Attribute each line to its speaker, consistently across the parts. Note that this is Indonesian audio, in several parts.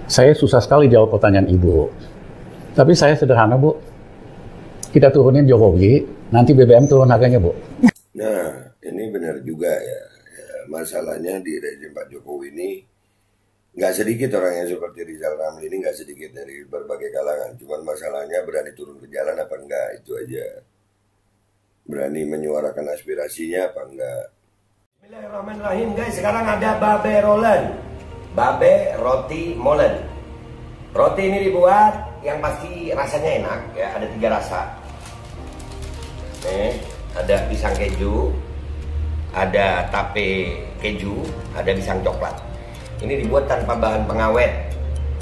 Speaker 1: Saya susah sekali jawab pertanyaan Ibu. Tapi saya sederhana, Bu. Kita turunin Jokowi, nanti BBM turun harganya, Bu.
Speaker 2: Nah, ini benar juga ya. Masalahnya di rezim Pak Jokowi ini nggak sedikit orang yang seperti Rizal Ramli ini, nggak sedikit dari berbagai kalangan. Cuman masalahnya berani turun ke jalan apa enggak, itu aja. Berani menyuarakan aspirasinya apa enggak.
Speaker 3: Bismillahirrahmanirrahim guys, sekarang ada babe rolen. Babe roti molen. Roti ini dibuat yang pasti rasanya enak ya, ada 3 rasa. Nih, ada pisang keju, ada tape keju, ada pisang coklat. Ini dibuat tanpa bahan pengawet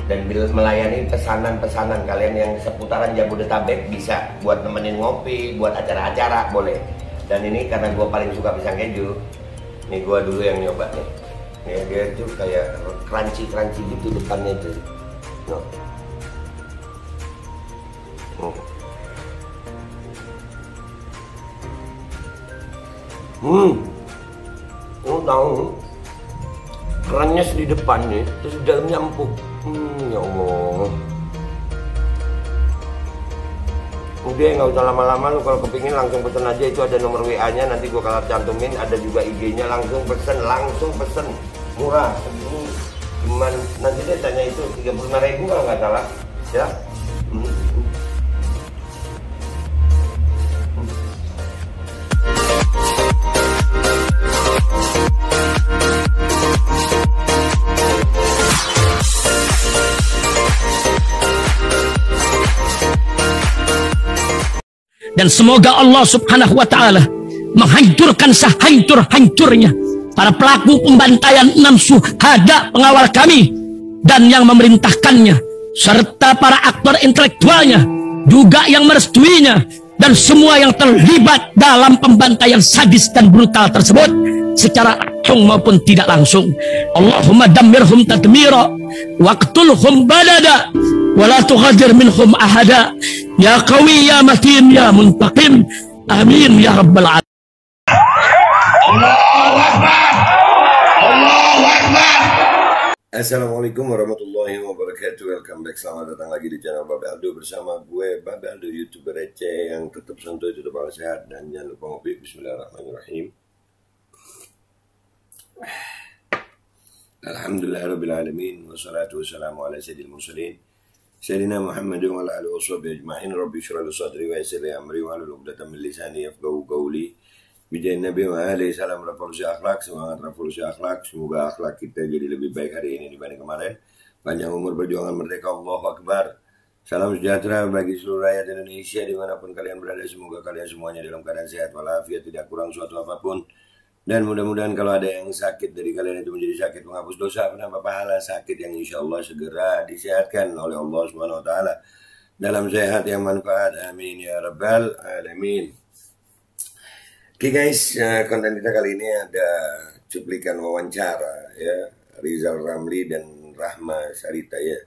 Speaker 3: dan melayani pesanan-pesanan kalian yang seputaran Jabodetabek, bisa buat nemenin ngopi, buat acara-acara boleh. Dan ini karena gue paling suka pisang keju, nih gue dulu yang nyoba nih. Nih dia tuh kayak crunchy gitu depannya tuh. No. Tahu kerannya di depan nih, terus di dalamnya empuk. Ya Allah. Udah nggak usah lama-lama, lu kalau kepingin langsung pesen aja, itu ada nomor WA-nya, nanti gua kalau cantumin, ada juga IG-nya, langsung pesen, murah segini. Cuman nanti dia tanya itu 35.000 kalau nggak salah, ya.
Speaker 4: Dan semoga Allah subhanahu wa ta'ala menghancurkan sehancur-hancurnya para pelaku pembantaian 6 syuhada pengawal kami dan yang memerintahkannya, serta para aktor intelektualnya juga yang merestuinya, dan semua yang terlibat dalam pembantaian sadis dan brutal tersebut secara langsung maupun tidak langsung. Allahumma dammirhum tadmira waqtulhum badada wala tughadir minhum ahada ya qawi ya matin ya muntaqim, amin ya rabbal alamin.
Speaker 2: Allahu Akbar, Allahu Akbar. Assalamualaikum warahmatullahi wabarakatuh. Welcome back, selamat datang lagi di channel Babe Aldo bersama gue Babe Aldo, YouTuber receh yang tetap santuy, tetap sehat, dan jangan lupa ngopi. Bismillahirrahmanirrahim. Alhamdulillahirabbil alamin, wassalatu wassalamu ala sayyidil mursalin Sayyidina Muhammad wa ala alihi washabihi ajma'in. Rabbi shrah li sadri wa yassir li amri wa hlul 'uqdatam min lisani yafqahu qawli. Bijahin Nabi wa alihi salam revolusi akhlak, semangat revolusi akhlak. Semoga akhlak kita jadi lebih baik hari ini dibanding kemarin. Panjang umur, perjuangan merdeka, Allahu Akbar. Salam sejahtera bagi seluruh rakyat Indonesia dimanapun kalian berada. Semoga kalian semuanya dalam keadaan sehat walafiat, tidak kurang suatu apapun. Dan mudah-mudahan kalau ada yang sakit dari kalian itu menjadi sakit menghapus dosa, penambah pahala, sakit yang insya Allah segera disehatkan oleh Allah Subhanahu Wa Taala dalam sehat yang manfaat, amin ya rabbal alamin. Oke guys, konten kita kali ini ada cuplikan wawancara ya Rizal Ramli dan Rahma Sarita ya,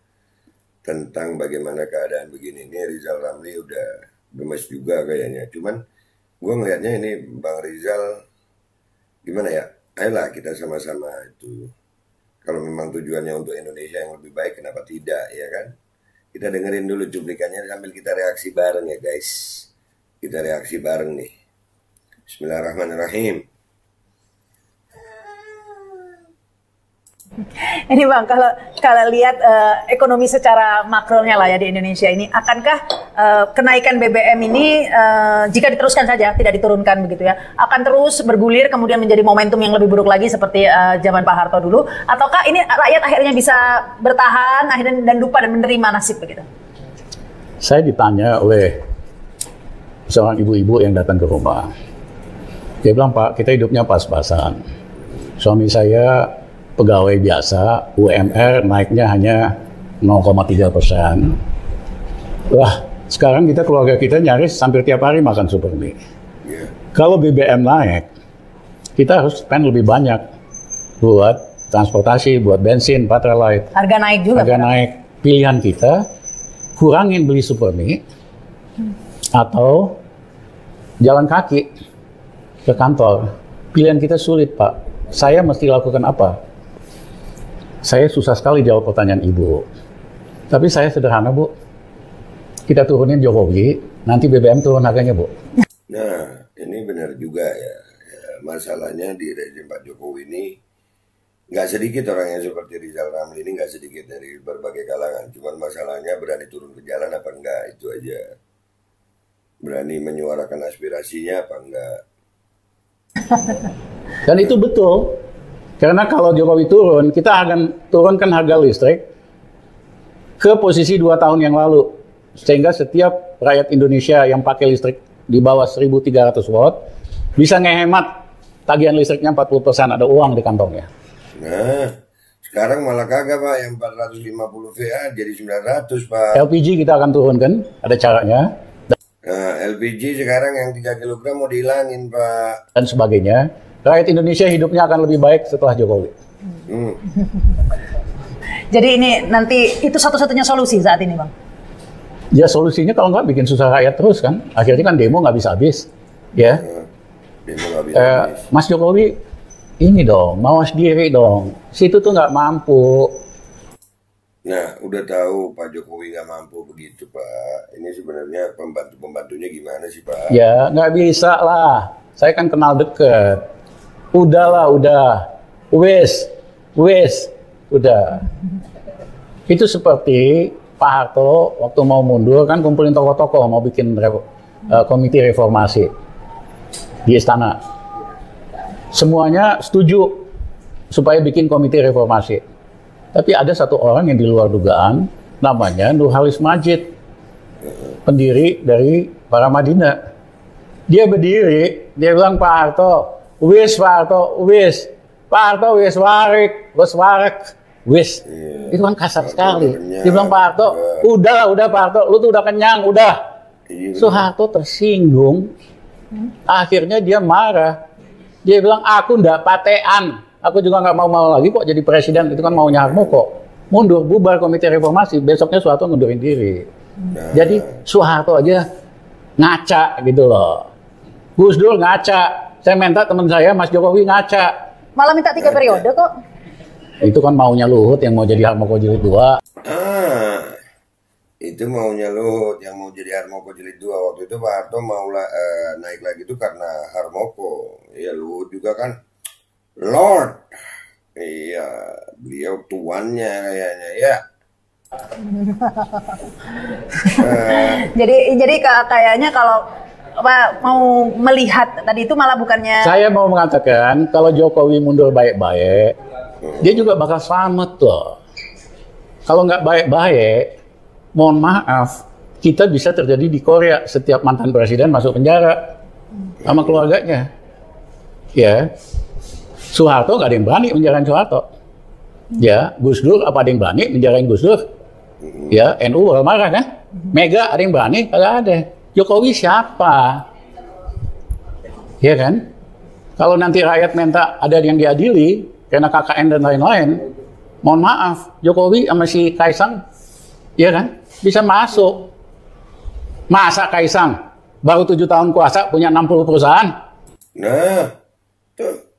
Speaker 2: tentang bagaimana keadaan begini. Ini Rizal Ramli udah gemes juga kayaknya, cuman gue ngelihatnya ini Bang Rizal gimana ya, ayolah kita sama-sama itu, kalau memang tujuannya untuk Indonesia yang lebih baik, kenapa tidak ya kan. Kita dengerin dulu cuplikannya sambil kita reaksi bareng ya guys. Kita reaksi bareng nih. Bismillahirrahmanirrahim.
Speaker 5: Ini Bang, kalau lihat ekonomi secara makronya lah ya di Indonesia ini, akankah kenaikan BBM ini jika diteruskan saja, tidak diturunkan begitu ya, akan terus bergulir kemudian menjadi momentum yang lebih buruk lagi seperti zaman Pak Harto dulu, ataukah ini rakyat akhirnya bisa bertahan akhirnya dan lupa dan menerima nasib begitu?
Speaker 1: Saya ditanya oleh seorang ibu-ibu yang datang ke rumah. Dia bilang, Pak, kita hidupnya pas-pasan. Suami saya pegawai biasa, UMR naiknya hanya 0,3%. Wah, sekarang keluarga kita nyaris hampir tiap hari makan Super Mie. Kalau BBM naik, kita harus spend lebih banyak buat transportasi, buat bensin, Pertalite.
Speaker 5: Harga naik juga.
Speaker 1: Harga naik. Pilihan kita, kurangin beli Super Mie, atau jalan kaki ke kantor. Pilihan kita sulit, Pak. Saya mesti lakukan apa? Saya susah sekali jawab pertanyaan Ibu. Tapi saya sederhana, Bu. Kita turunin Jokowi, nanti BBM turun harganya, Bu.
Speaker 2: Nah, ini benar juga ya. Masalahnya di rezim Pak Jokowi ini nggak sedikit orang yang seperti Rizal Ramli ini, nggak sedikit dari berbagai kalangan. Cuman masalahnya berani turun ke jalan apa enggak, itu aja. Berani menyuarakan aspirasinya apa enggak.
Speaker 1: Dan itu betul. Karena kalau Jokowi turun, kita akan turunkan harga listrik ke posisi 2 tahun yang lalu. Sehingga setiap rakyat Indonesia yang pakai listrik di bawah 1.300 watt bisa ngehemat tagihan listriknya 40%, ada uang di kantongnya.
Speaker 2: Nah, sekarang malah kagak Pak, yang 450 VA jadi 900 Pak.
Speaker 1: LPG kita akan turunkan, ada caranya.
Speaker 2: Nah, LPG sekarang yang 3 kg mau dihilangin Pak.
Speaker 1: Dan sebagainya. Rakyat Indonesia hidupnya akan lebih baik setelah Jokowi.
Speaker 5: Jadi ini nanti itu satu-satunya solusi saat ini, Bang?
Speaker 1: Ya solusinya kalau nggak bikin susah rakyat terus kan. Akhirnya kan demo nggak bisa habis. Ya.
Speaker 2: Demo nggak bisa habis.
Speaker 1: Mas Jokowi ini dong, mawas diri dong. Situ tuh nggak mampu.
Speaker 2: Nah, udah tahu Pak Jokowi nggak mampu begitu Pak. Ini sebenarnya pembantu-pembantunya gimana sih Pak?
Speaker 1: Ya nggak bisa lah. Saya kan kenal deket. Udahlah, udah. Wes, udah. Itu seperti Pak Harto waktu mau mundur kan kumpulin tokoh-tokoh mau bikin komite reformasi di istana. Semuanya setuju supaya bikin komite reformasi. Tapi ada satu orang yang di luar dugaan, namanya Nurhalis Majid, pendiri dari Para Madinah. Dia berdiri, dia bilang Pak Harto, wis Pak Harto, wis. Pak Harto wis warek, wis. Itu kan kasar sekali. Dia bilang Pak Harto, udah Pak Harto, lu tuh udah kenyang, udah. Soeharto tersinggung, akhirnya dia marah. Dia bilang, aku ndak patean, aku juga nggak mau lagi kok jadi presiden, itu kan maunya Harmoko. Mundur, bubar komite reformasi, besoknya Soeharto ngundurin diri. Jadi Soeharto aja ngaca gitu loh. Gus Dur ngaca, saya minta teman saya Mas Jokowi ngaca.
Speaker 5: Malah minta 3 periode kok.
Speaker 1: Itu kan maunya Luhut yang mau jadi Harmoko Jilid 2.
Speaker 2: Itu maunya Luhut yang mau jadi Harmoko Jilid 2. Waktu itu Pak Harto mau naik lagi itu karena Harmoko. Ya Luhut juga kan Lord. Iya, beliau tuannya kayaknya ya.
Speaker 5: Jadi kayaknya kalau mau melihat tadi itu malah bukannya.
Speaker 1: Saya mau mengatakan kalau Jokowi mundur baik-baik, dia juga bakal selamat loh. Kalau nggak baik-baik, mohon maaf, kita bisa terjadi di Korea. Setiap mantan presiden masuk penjara sama keluarganya. Ya, Soeharto nggak ada yang berani menjarain Soeharto. Ya, Gus Dur apa ada yang berani menjarain Gus Dur? Ya, NU bakal marah kan? Mega ada yang berani? Kagak ada. Jokowi siapa? Ya kan? Kalau nanti rakyat minta ada yang diadili karena KKN dan lain-lain, mohon maaf, Jokowi sama si Kaisang, ya kan? Bisa masuk. Masa Kaisang baru 7 tahun kuasa punya 60 perusahaan?
Speaker 2: Nah, tuh.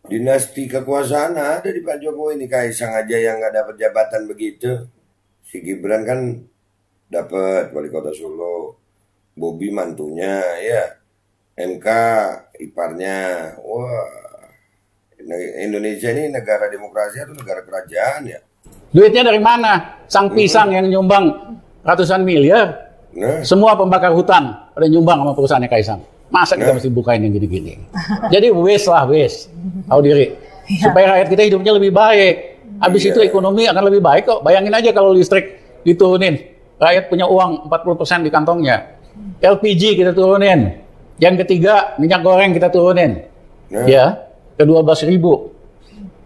Speaker 2: Dinasti kekuasaan ada di Pak Jokowi ini. Kaisang aja yang nggak dapat jabatan begitu. Si Gibran kan dapat wali kota Solo, Bobi mantunya, ya, MK iparnya. Wah, Indonesia ini negara demokrasi atau negara kerajaan ya?
Speaker 1: Duitnya dari mana? Sang Pisang yang nyumbang ratusan miliar, semua pembakar hutan pada nyumbang sama perusahaannya Kaisang. Masa kita mesti bukain yang gini-gini? Jadi wes, tahu diri, supaya rakyat kita hidupnya lebih baik. Habis itu ekonomi akan lebih baik kok. Bayangin aja kalau listrik diturunin. Rakyat punya uang 40% di kantongnya. LPG kita turunin. Yang ketiga, minyak goreng kita turunin. Ya, ke 12.000.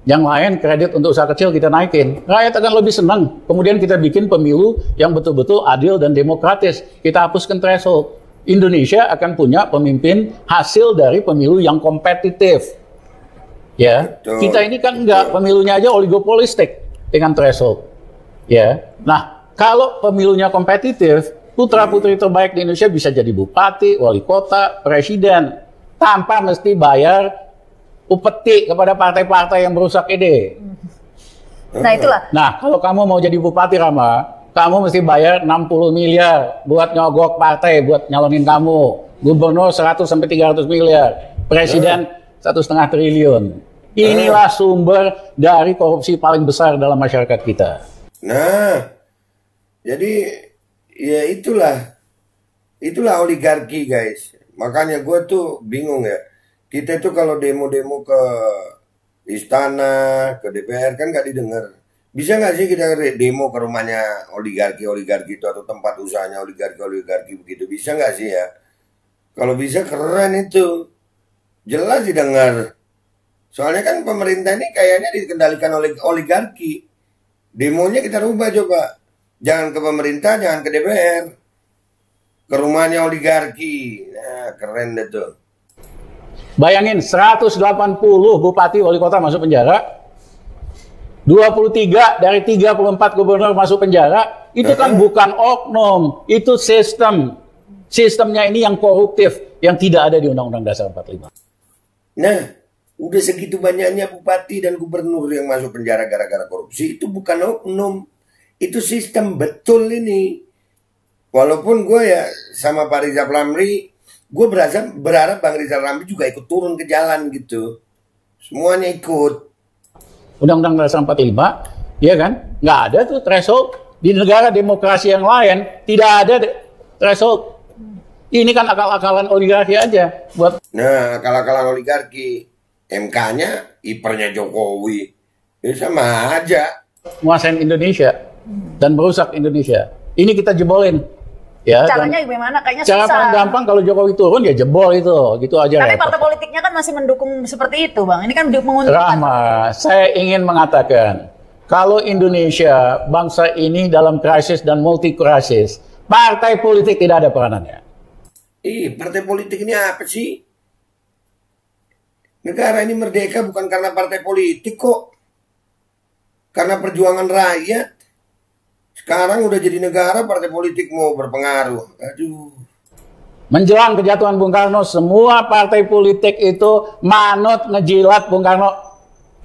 Speaker 1: Yang lain kredit untuk usaha kecil kita naikin. Rakyat akan lebih senang. Kemudian kita bikin pemilu yang betul-betul adil dan demokratis. Kita hapuskan threshold. Indonesia akan punya pemimpin hasil dari pemilu yang kompetitif. Ya, kita ini kan enggak, pemilunya aja oligopolistik dengan threshold. Ya, nah kalau pemilunya kompetitif, putra-putri terbaik di Indonesia bisa jadi bupati, wali kota, presiden, tanpa mesti bayar upeti kepada partai-partai yang merusak ide.
Speaker 5: Nah itulah.
Speaker 1: Nah, kalau kamu mau jadi bupati, Rama, kamu mesti bayar 60 miliar buat nyogok partai, buat nyalonin kamu. Gubernur 100 sampai 300 miliar. Presiden 1,5 triliun. Inilah sumber dari korupsi paling besar dalam masyarakat kita.
Speaker 2: Nah, jadi ya itulah oligarki, guys. Makanya gue tuh bingung ya. Kita tuh kalau demo-demo ke istana, ke DPR kan nggak didengar. Bisa nggak sih kita demo ke rumahnya oligarki-oligarki itu atau tempat usahanya oligarki-oligarki begitu? Bisa nggak sih ya? Kalau bisa keren itu. Jelas didengar. Soalnya kan pemerintah ini kayaknya dikendalikan oleh oligarki. Demonya kita rubah coba. Jangan ke pemerintah, jangan ke DPR. Ke rumahnya oligarki. Nah, keren deh tuh.
Speaker 1: Bayangin 180 bupati wali kota masuk penjara. 23 dari 34 gubernur masuk penjara. Itu kan bukan oknum, itu sistem. Sistemnya ini yang koruptif, yang tidak ada di Undang-Undang Dasar 45.
Speaker 2: Nah, udah segitu banyaknya bupati dan gubernur yang masuk penjara gara-gara korupsi. Itu bukan oknum, itu sistem betul ini. Walaupun gue ya sama Pak Rizal Ramli, gue berharap Bang Rizal Ramli juga ikut turun ke jalan gitu. Semuanya ikut.
Speaker 1: Undang-Undang Dasar 45, ya kan? Nggak ada tuh threshold. Di negara demokrasi yang lain, tidak ada threshold. Ini kan akal-akalan oligarki aja.
Speaker 2: Nah, akal-akalan oligarki. MK-nya, ipernya Jokowi. Ya sama aja.
Speaker 1: Menguasain Indonesia dan merusak Indonesia. Ini kita jebolin. Ya,
Speaker 5: Caranya gimana? Kayaknya
Speaker 1: cara
Speaker 5: susah.
Speaker 1: paling gampang kalau Jokowi turun ya jebol itu, gitu aja.
Speaker 5: Tapi partai politiknya kan masih mendukung seperti itu, Bang. Ini kan menguntungkan.
Speaker 1: Rahma, saya ingin mengatakan, kalau Indonesia, bangsa ini dalam krisis dan multi krisis, partai politik tidak ada peranannya.
Speaker 2: Partai politik ini apa sih? Negara ini merdeka bukan karena partai politik kok. Karena perjuangan rakyat. Sekarang udah jadi negara, partai politik mau berpengaruh. Aduh.
Speaker 1: Menjelang kejatuhan Bung Karno, semua partai politik itu manut ngejilat Bung Karno.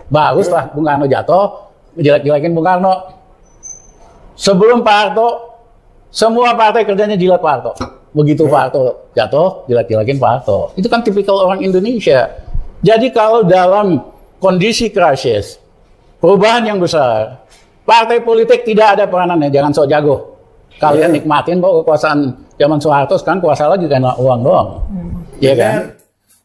Speaker 1: Bagus lah Bung Karno jatuh, ngejilat-jilatin Bung Karno. Sebelum Pak Harto, semua partai kerjanya jilat Pak Harto. Begitu Pak Harto jatuh, jilat-jilatin Pak Harto. Itu kan tipikal orang Indonesia. Jadi kalau dalam kondisi krisis, perubahan yang besar, partai politik tidak ada peranannya, jangan sok jago. Kalian nikmatin bahwa kekuasaan zaman Soeharto, sekarang kuasa lagi karena uang doang. Iya kan?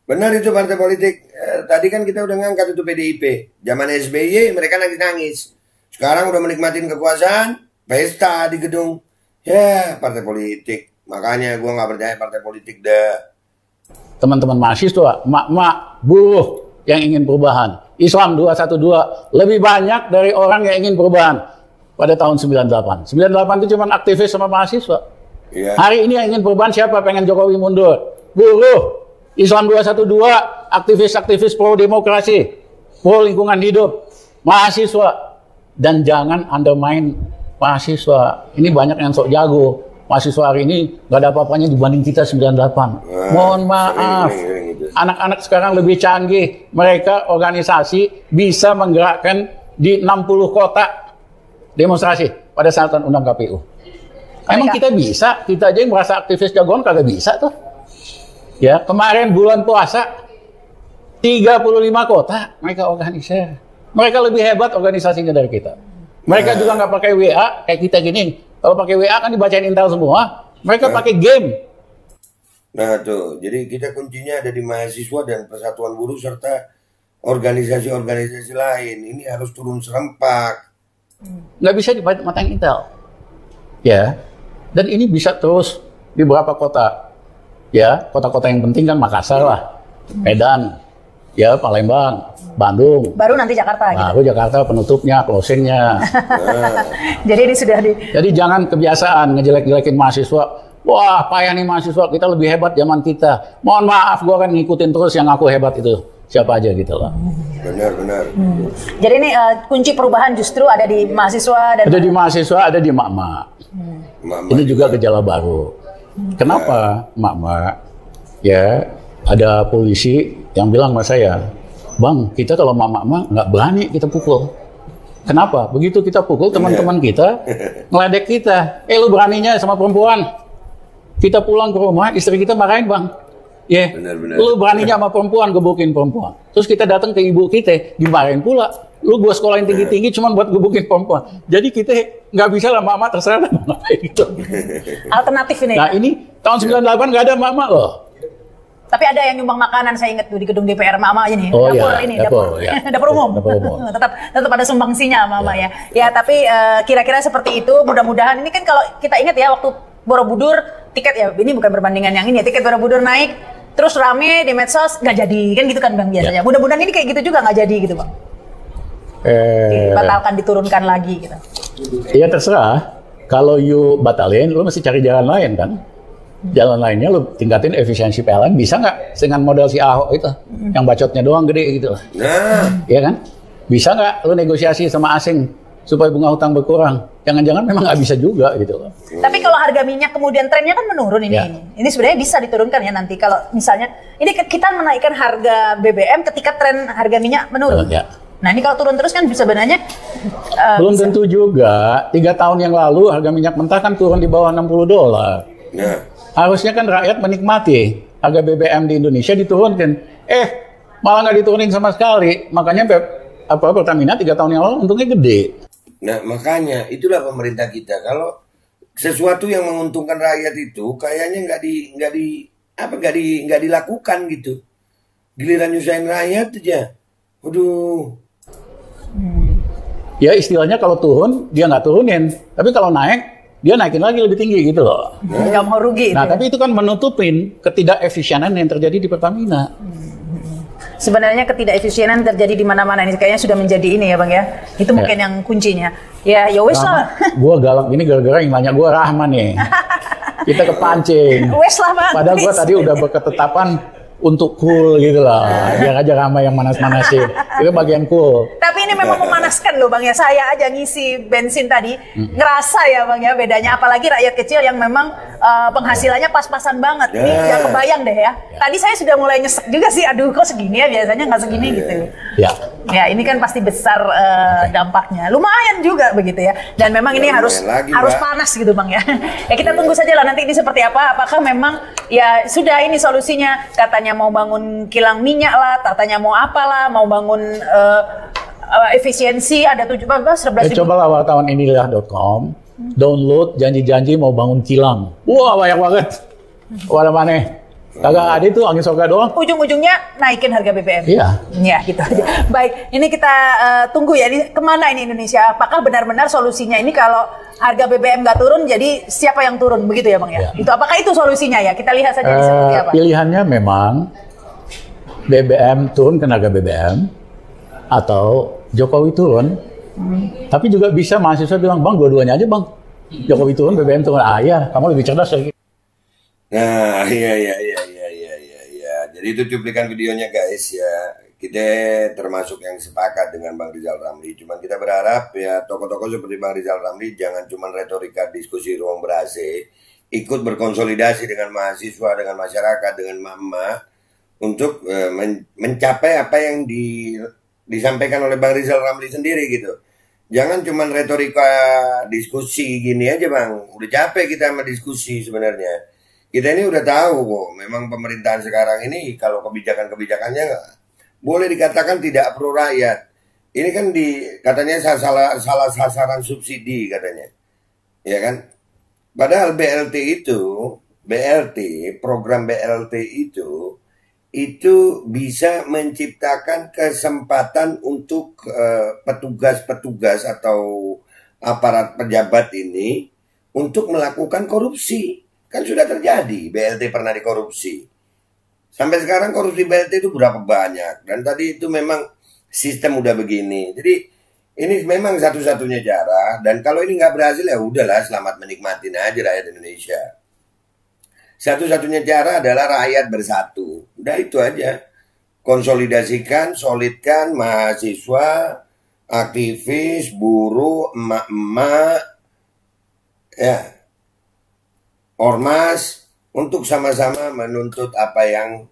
Speaker 2: Benar itu partai politik. Tadi kan kita udah ngangkat itu PDIP. Zaman SBY mereka nangis-nangis. Sekarang udah menikmatin kekuasaan, pesta di gedung. Ya, partai politik. Makanya gua nggak percaya partai politik dah.
Speaker 1: Teman-teman mahasiswa, emak-emak, buruh yang ingin perubahan. Islam 212 lebih banyak dari orang yang ingin perubahan pada tahun 98. 98 itu cuma aktivis sama mahasiswa.
Speaker 2: Iya.
Speaker 1: Hari ini yang ingin perubahan siapa? Pengen Jokowi mundur. Buruh, Islam 212, aktivis-aktivis pro demokrasi, pro lingkungan hidup, mahasiswa. Dan jangan undermine mahasiswa. Ini banyak yang sok jago. Mahasiswa hari ini gak ada apa-apanya dibanding kita 98. Mohon maaf. Anak-anak sekarang lebih canggih. Mereka organisasi bisa menggerakkan di 60 kota demonstrasi pada saat undang KPU. Emang kita bisa? Kita aja yang merasa aktivis jagoan kagak bisa tuh. Ya, kemarin bulan puasa 35 kota mereka organisir. Mereka lebih hebat organisasinya dari kita. Mereka juga nggak pakai WA kayak kita gini. Kalau pakai WA kan dibacain intel semua. Mereka pakai game.
Speaker 2: Nah tuh, jadi kita kuncinya ada di mahasiswa dan persatuan buruh serta organisasi-organisasi lain. Ini harus turun serempak.
Speaker 1: Nggak bisa dimatain intel. Ya, dan ini bisa terus di beberapa kota. Ya, kota-kota yang penting kan Makassar lah, Medan, ya Palembang, Bandung.
Speaker 5: Baru nanti Jakarta gitu.
Speaker 1: Baru Jakarta penutupnya, closingnya.
Speaker 5: Jadi ini sudah
Speaker 1: Jadi jangan kebiasaan ngejelek-jelekin mahasiswa. Wah, payah nih mahasiswa, kita lebih hebat zaman kita. Mohon maaf, gue akan ngikutin terus yang aku hebat itu. Siapa aja gitu lah.
Speaker 2: Benar-benar.
Speaker 5: Jadi ini kunci perubahan justru ada di mahasiswa dan
Speaker 1: ada di mahasiswa, ada di mak-mak. Ini juga gejala baru. Kenapa mak-mak? Ya, ada polisi yang bilang sama saya, Bang, kita kalau mak-mak nggak berani kita pukul. Kenapa? Begitu kita pukul teman-teman kita, ngeledek kita. Lu beraninya sama perempuan. Kita pulang ke rumah, istri kita marahin, Bang. Ya,
Speaker 2: Benar-benar.
Speaker 1: lu beraninya sama perempuan, gebukin perempuan. Terus kita datang ke ibu kita, dimarahin pula. Lu gua sekolahin tinggi-tinggi cuma buat gebukin perempuan. Jadi kita nggak bisa lah, mama terserah mama gitu.
Speaker 5: Alternatif ini.
Speaker 1: Nah ini tahun 98 nggak ada mama loh.
Speaker 5: Tapi ada yang nyumbang makanan, saya ingat tuh di gedung DPR mama ini,
Speaker 1: Oh,
Speaker 5: dapur
Speaker 1: iya,
Speaker 5: ini,
Speaker 1: dapur,
Speaker 5: dapur,
Speaker 1: ya.
Speaker 5: dapur umum.
Speaker 1: Dapur umum.
Speaker 5: tetap ada sumbangsinya mama ya. Ya tapi kira-kira seperti itu. Mudah-mudahan ini kan kalau kita ingat ya waktu Borobudur tiket ya, ini bukan perbandingan yang ini ya, tiket Borobudur naik terus rame di medsos nggak jadi kan gitu kan Bang biasanya.
Speaker 1: Ya.
Speaker 5: Mudah-mudahan ini kayak gitu juga nggak jadi gitu Bang. Batalkan, diturunkan lagi gitu.
Speaker 1: Iya terserah. Kalau you batalin, lu mesti cari jalan lain kan. Jalan lainnya lu tingkatin efisiensi PLN, bisa nggak dengan model si Ahok itu, yang bacotnya doang gede gitu.
Speaker 2: Nah,
Speaker 1: Iya kan? Bisa nggak lu negosiasi sama asing supaya bunga hutang berkurang? Jangan-jangan memang nggak bisa juga gitu loh.
Speaker 5: Tapi kalau harga minyak kemudian trennya kan menurun ini.
Speaker 1: Ya.
Speaker 5: Ini sebenarnya bisa diturunkan ya nanti kalau misalnya ini kita menaikkan harga BBM ketika tren harga minyak menurun.
Speaker 1: Ya.
Speaker 5: Nah ini kalau turun terus kan sebenarnya
Speaker 1: Belum tentu juga. 3 tahun yang lalu harga minyak mentah kan turun di bawah $60.
Speaker 2: nah,
Speaker 1: Harusnya kan rakyat menikmati harga BBM di Indonesia diturunkan. Malah nggak diturunin sama sekali. Makanya Pertamina 3 tahun yang lalu untungnya gede.
Speaker 2: nah makanya itulah pemerintah kita. Kalau sesuatu yang menguntungkan rakyat itu kayaknya nggak dilakukan gitu. Giliran nyusahin rakyat aja. Waduh.
Speaker 1: Ya istilahnya kalau turun dia nggak turunin, tapi kalau naik dia naikin lagi lebih tinggi gitu loh.
Speaker 5: nggak mau rugi.
Speaker 1: Nah
Speaker 5: itu ya.
Speaker 1: tapi itu kan menutupin ketidakefisienan yang terjadi di Pertamina.
Speaker 5: Sebenarnya ketidakefisienan terjadi di mana-mana ini kayaknya sudah menjadi ini ya Bang ya. Itu mungkin yang kuncinya. Ya wes lah.
Speaker 1: Gue galak ini gara-gara yang nanya gue Rahman nih. Kita kepancing.
Speaker 5: Wes lah Bang.
Speaker 1: Padahal gue tadi udah berketetapan untuk cool gitu lah. Biar aja Rahma yang manas-manasin. Itu bagian cool.
Speaker 5: Tapi ini memang memanaskan loh Bang ya. Saya aja ngisi bensin tadi ngerasa ya Bang ya bedanya. Apalagi rakyat kecil yang memang penghasilannya pas-pasan banget. Ini nggak kebayang deh ya. Tadi saya sudah mulai nyesek juga sih. Aduh kok segini ya, biasanya nggak segini gitu.
Speaker 1: Ya.
Speaker 5: Ya ini kan pasti besar dampaknya. Lumayan juga begitu ya. Dan memang ini
Speaker 2: Ya,
Speaker 5: harus
Speaker 2: lumayan lagi, Mbak.
Speaker 5: panas gitu Bang ya. Ya kita tunggu saja lah nanti ini seperti apa. Apakah memang ya sudah ini solusinya. Katanya mau bangun kilang minyak lah, katanya mau apalah, mau bangun efisiensi ada 11
Speaker 1: Cobalah wartawan inilah.com, download janji-janji mau bangun kilang. Wah banyak banget. Wadah mana? Kagak ada itu angin surga doang.
Speaker 5: ujung-ujungnya naikin harga BBM.
Speaker 1: Iya.
Speaker 5: Ya gitu aja. Baik, ini kita tunggu ya. Ini kemana ini Indonesia? Apakah benar-benar solusinya ini kalau harga BBM nggak turun, jadi siapa yang turun begitu ya Bang ya?
Speaker 1: Ya.
Speaker 5: Itu apakah itu solusinya ya? Kita lihat saja ini seperti apa.
Speaker 1: Pilihannya memang BBM turun ke harga BBM atau Jokowi turun. Tapi juga bisa mahasiswa bilang, Bang dua-duanya aja Bang. Jokowi turun, BBM turun. Iya, kamu lebih cerdas lagi.
Speaker 2: Nah, iya. Jadi itu cuplikan videonya guys ya. Kita termasuk yang sepakat dengan Bang Rizal Ramli. Cuman kita berharap ya tokoh-tokoh seperti Bang Rizal Ramli jangan cuma retorika diskusi ruang ber-AC, ikut berkonsolidasi dengan mahasiswa, dengan masyarakat, dengan mama untuk mencapai apa yang disampaikan oleh Bang Rizal Ramli sendiri gitu. Jangan cuma retorika diskusi gini aja Bang. Udah capek kita sama diskusi sebenarnya. Kita ini udah tahu kok, memang pemerintahan sekarang ini kalau kebijakan-kebijakannya boleh dikatakan tidak pro rakyat. Ini kan katanya salah sasaran subsidi katanya. Ya kan? Padahal program BLT itu bisa menciptakan kesempatan untuk petugas-petugas atau aparat pejabat ini untuk melakukan korupsi. Kan sudah terjadi, BLT pernah dikorupsi. Sampai sekarang korupsi BLT itu berapa banyak. Dan tadi itu memang sistem udah begini. Jadi ini memang satu-satunya cara. Dan kalau ini nggak berhasil ya udahlah, selamat menikmatin aja rakyat Indonesia. Satu-satunya cara adalah rakyat bersatu. Udah itu aja. Konsolidasikan, solidkan mahasiswa, aktivis, buruh, emak-emak, ya, ormas untuk sama-sama menuntut apa yang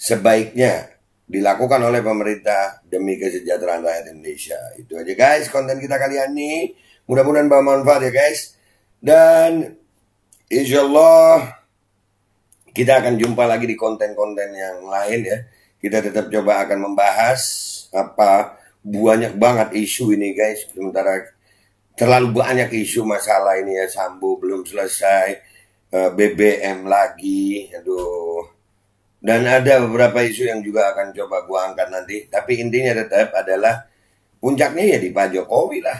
Speaker 2: sebaiknya dilakukan oleh pemerintah demi kesejahteraan rakyat Indonesia. Itu aja guys konten kita kali ini. Mudah-mudahan bermanfaat ya guys. Dan insya Allah kita akan jumpa lagi di konten-konten yang lain ya. Kita tetap coba akan membahas banyak banget isu ini guys. Sementara terlalu banyak isu masalah ini ya. Sambo belum selesai, BBM lagi, aduh. Dan ada beberapa isu yang juga akan coba gua angkat nanti. Tapi intinya tetap adalah puncaknya ya di Pak Jokowi lah.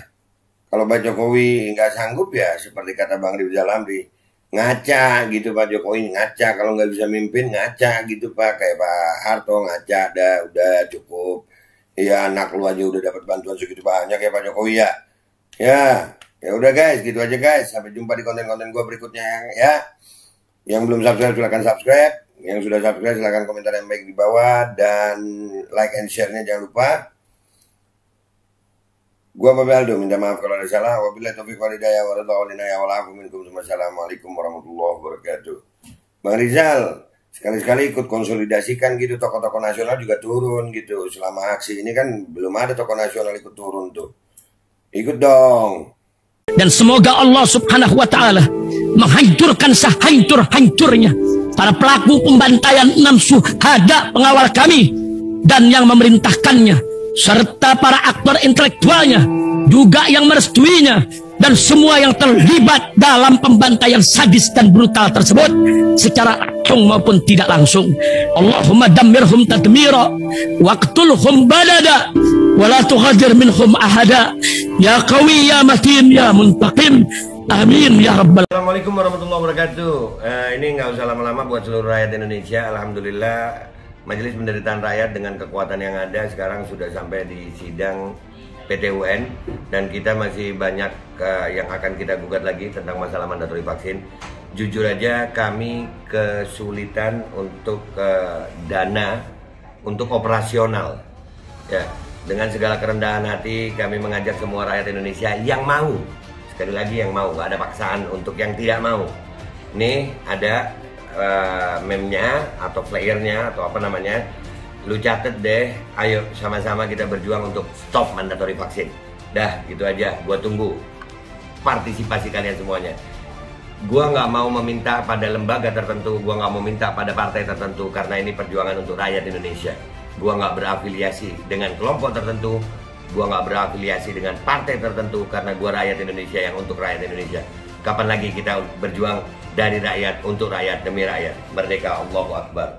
Speaker 2: Kalau Pak Jokowi nggak sanggup ya seperti kata Bang Rizal Ramli, ngaca gitu Pak Jokowi, ngaca. Kalau nggak bisa mimpin ngaca gitu Pak. Kayak Pak Harto ngaca, udah cukup. Ya anak lu aja udah dapat bantuan segitu banyak ya Pak Jokowi ya. Ya udah guys, gitu aja guys. Sampai jumpa di konten-konten gue berikutnya ya. Yang belum subscribe silahkan subscribe. Yang sudah subscribe silahkan komentar yang baik di bawah. Dan like and share-nya jangan lupa. Gua Babe Aldo minta maaf kalau ada salah. Wabillahi taufiq wal hidayah wa ridha ya wa la'afu minkum. Assalamualaikum warahmatullahi wabarakatuh. Bang Rizal, sekali-sekali ikut konsolidasikan gitu. Tokoh-tokoh nasional juga turun gitu. Selama aksi ini kan belum ada tokoh nasional ikut turun tuh. Ikut dong.
Speaker 4: Dan semoga Allah subhanahu wa ta'ala menghancurkan sehancur-hancurnya para pelaku pembantaian 6 syuhada pengawal kami dan yang memerintahkannya, serta para aktor intelektualnya juga yang merestuinya, dan semua yang terlibat dalam pembantaian sadis dan brutal tersebut secara langsung maupun tidak langsung. Allahumma dammirhum tadmira waqtulhum badada wala tughadir minhum ahada ya qawi ya matin ya muntaqim. Amin ya rabbal.
Speaker 2: Assalamualaikum warahmatullahi wabarakatuh. Ini nggak usah lama-lama buat seluruh rakyat Indonesia. Alhamdulillah Majelis Penderitaan Rakyat dengan kekuatan yang ada sekarang sudah sampai di sidang PT UN, dan kita masih banyak yang akan kita gugat lagi tentang masalah mandatori vaksin. Jujur aja kami kesulitan untuk dana untuk operasional. Ya, dengan segala kerendahan hati kami mengajak semua rakyat Indonesia yang mau, sekali lagi yang mau, gak ada paksaan untuk yang tidak mau. Nih ada meme-nya atau flyernya atau apa namanya, lu catet deh, ayo sama-sama kita berjuang untuk stop mandatori vaksin. Dah gitu aja, gua tunggu partisipasi kalian semuanya. Gua nggak mau meminta pada lembaga tertentu, gua nggak mau minta pada partai tertentu, karena ini perjuangan untuk rakyat Indonesia. Gua nggak berafiliasi dengan kelompok tertentu, gua nggak berafiliasi dengan partai tertentu, karena gua rakyat Indonesia yang untuk rakyat Indonesia. Kapan lagi kita berjuang dari rakyat untuk rakyat demi rakyat? Merdeka, Allahu Akbar.